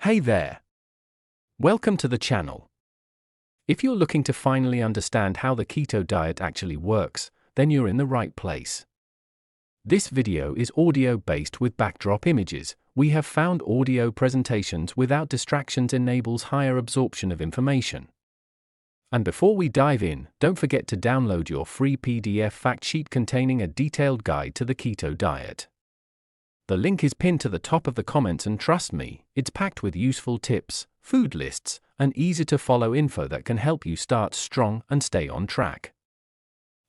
Hey there! Welcome to the channel. If you're looking to finally understand how the keto diet actually works, then you're in the right place. This video is audio-based with backdrop images. We have found audio presentations without distractions enables higher absorption of information. And before we dive in, don't forget to download your free PDF fact sheet containing a detailed guide to the keto diet. The link is pinned to the top of the comments, and trust me, it's packed with useful tips, food lists, and easy-to-follow info that can help you start strong and stay on track.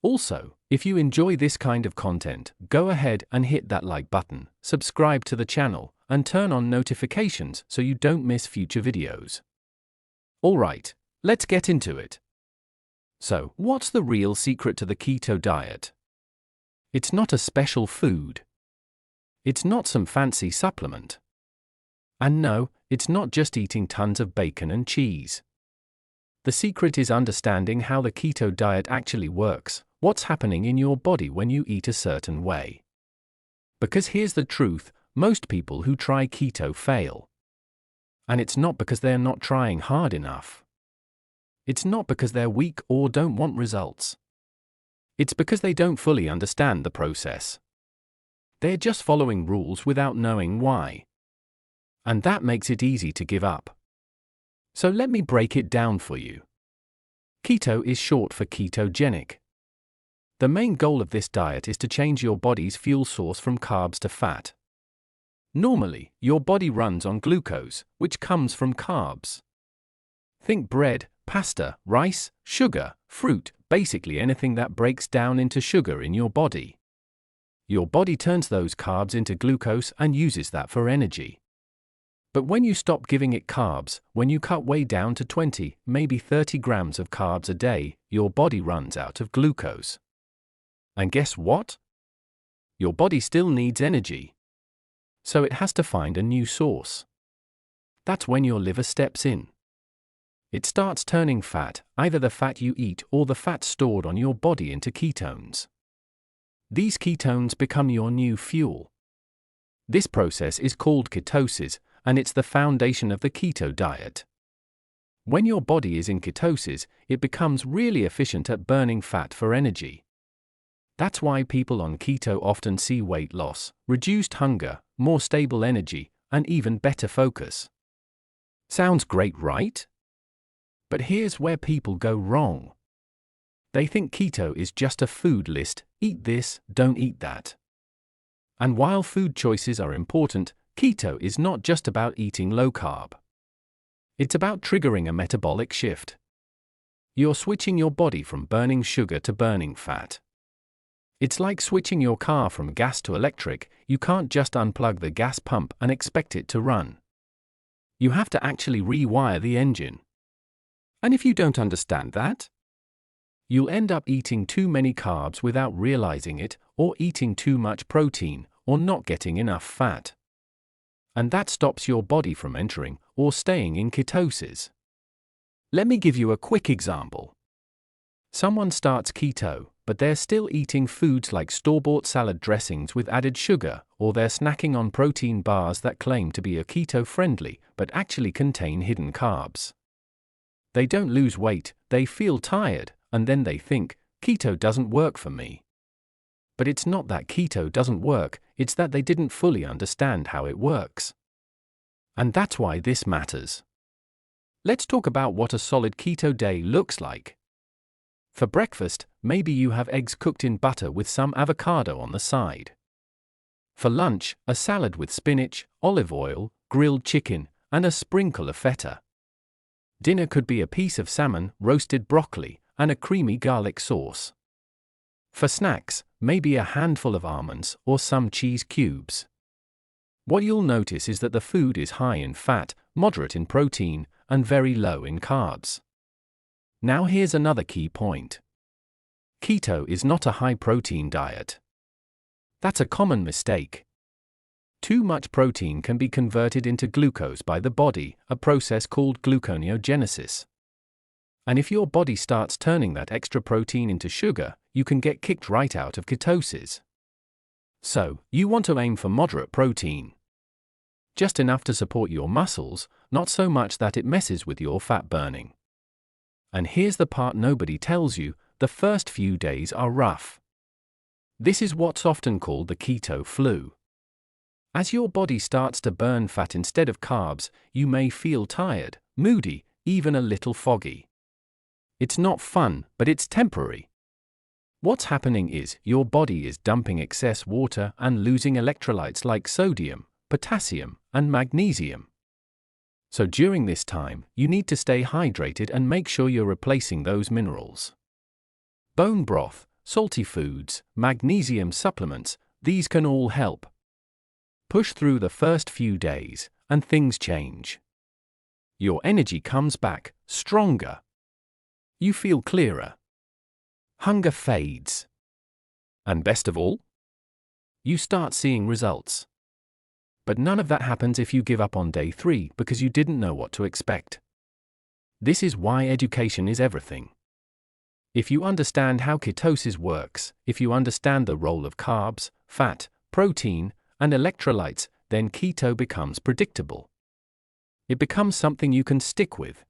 Also, if you enjoy this kind of content, go ahead and hit that like button, subscribe to the channel, and turn on notifications so you don't miss future videos. Alright, let's get into it. So, what's the real secret to the keto diet? It's not a special food. It's not some fancy supplement. And no, it's not just eating tons of bacon and cheese. The secret is understanding how the keto diet actually works, what's happening in your body when you eat a certain way. Because here's the truth, most people who try keto fail. And it's not because they're not trying hard enough. It's not because they're weak or don't want results. It's because they don't fully understand the process. They're just following rules without knowing why. And that makes it easy to give up. So let me break it down for you. Keto is short for ketogenic. The main goal of this diet is to change your body's fuel source from carbs to fat. Normally, your body runs on glucose, which comes from carbs. Think bread, pasta, rice, sugar, fruit, basically anything that breaks down into sugar in your body. Your body turns those carbs into glucose and uses that for energy. But when you stop giving it carbs, when you cut way down to 20, maybe 30 grams of carbs a day, your body runs out of glucose. And guess what? Your body still needs energy. So it has to find a new source. That's when your liver steps in. It starts turning fat, either the fat you eat or the fat stored on your body, into ketones. These ketones become your new fuel. This process is called ketosis, and it's the foundation of the keto diet. When your body is in ketosis, it becomes really efficient at burning fat for energy. That's why people on keto often see weight loss, reduced hunger, more stable energy, and even better focus. Sounds great, right? But here's where people go wrong. They think keto is just a food list, eat this, don't eat that. And while food choices are important, keto is not just about eating low carb. It's about triggering a metabolic shift. You're switching your body from burning sugar to burning fat. It's like switching your car from gas to electric. You can't just unplug the gas pump and expect it to run. You have to actually rewire the engine. And if you don't understand that, you'll end up eating too many carbs without realizing it, or eating too much protein, or not getting enough fat. And that stops your body from entering or staying in ketosis. Let me give you a quick example. Someone starts keto, but they're still eating foods like store-bought salad dressings with added sugar, or they're snacking on protein bars that claim to be keto-friendly, but actually contain hidden carbs. They don't lose weight, they feel tired, and then they think, keto doesn't work for me. But it's not that keto doesn't work, it's that they didn't fully understand how it works. And that's why this matters. Let's talk about what a solid keto day looks like. For breakfast, maybe you have eggs cooked in butter with some avocado on the side. For lunch, a salad with spinach, olive oil, grilled chicken, and a sprinkle of feta. Dinner could be a piece of salmon, roasted broccoli, and a creamy garlic sauce. For snacks, maybe a handful of almonds or some cheese cubes. What you'll notice is that the food is high in fat, moderate in protein, and very low in carbs. Now here's another key point. Keto is not a high-protein diet. That's a common mistake. Too much protein can be converted into glucose by the body, a process called gluconeogenesis. And if your body starts turning that extra protein into sugar, you can get kicked right out of ketosis. So, you want to aim for moderate protein. Just enough to support your muscles, not so much that it messes with your fat burning. And here's the part nobody tells you: the first few days are rough. This is what's often called the keto flu. As your body starts to burn fat instead of carbs, you may feel tired, moody, even a little foggy. It's not fun, but it's temporary. What's happening is your body is dumping excess water and losing electrolytes like sodium, potassium, and magnesium. So during this time, you need to stay hydrated and make sure you're replacing those minerals. Bone broth, salty foods, magnesium supplements, these can all help. Push through the first few days, and things change. Your energy comes back, stronger. You feel clearer. Hunger fades. And best of all, you start seeing results. But none of that happens if you give up on day 3 because you didn't know what to expect. This is why education is everything. If you understand how ketosis works, if you understand the role of carbs, fat, protein, and electrolytes, then keto becomes predictable. It becomes something you can stick with.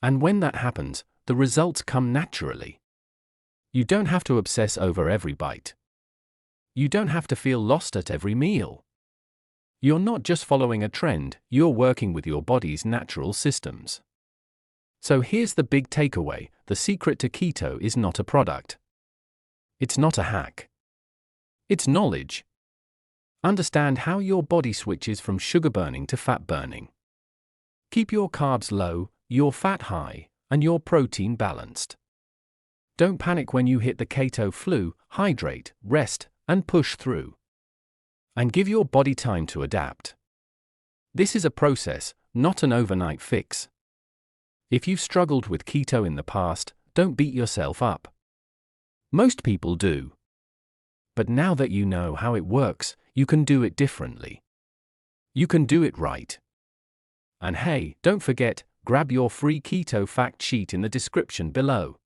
And when that happens, the results come naturally. You don't have to obsess over every bite. You don't have to feel lost at every meal. You're not just following a trend, you're working with your body's natural systems. So here's the big takeaway: the secret to keto is not a product. It's not a hack. It's knowledge. Understand how your body switches from sugar burning to fat burning. Keep your carbs low, your fat high, and your protein balanced. Don't panic when you hit the keto flu. Hydrate, rest, and push through. And give your body time to adapt. This is a process, not an overnight fix. If you've struggled with keto in the past, don't beat yourself up. Most people do. But now that you know how it works, you can do it differently. You can do it right. And hey, don't forget, grab your free keto fact sheet in the description below.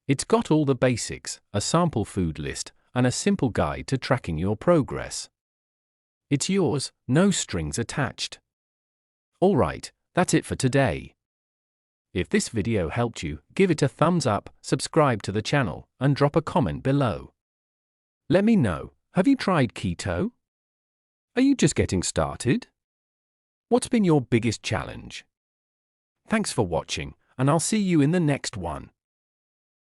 It's got all the basics, a sample food list, and a simple guide to tracking your progress. It's yours, no strings attached. Alright, that's it for today. If this video helped you, give it a thumbs up, subscribe to the channel, and drop a comment below. Let me know, have you tried keto? Are you just getting started? What's been your biggest challenge? Thanks for watching, and I'll see you in the next one.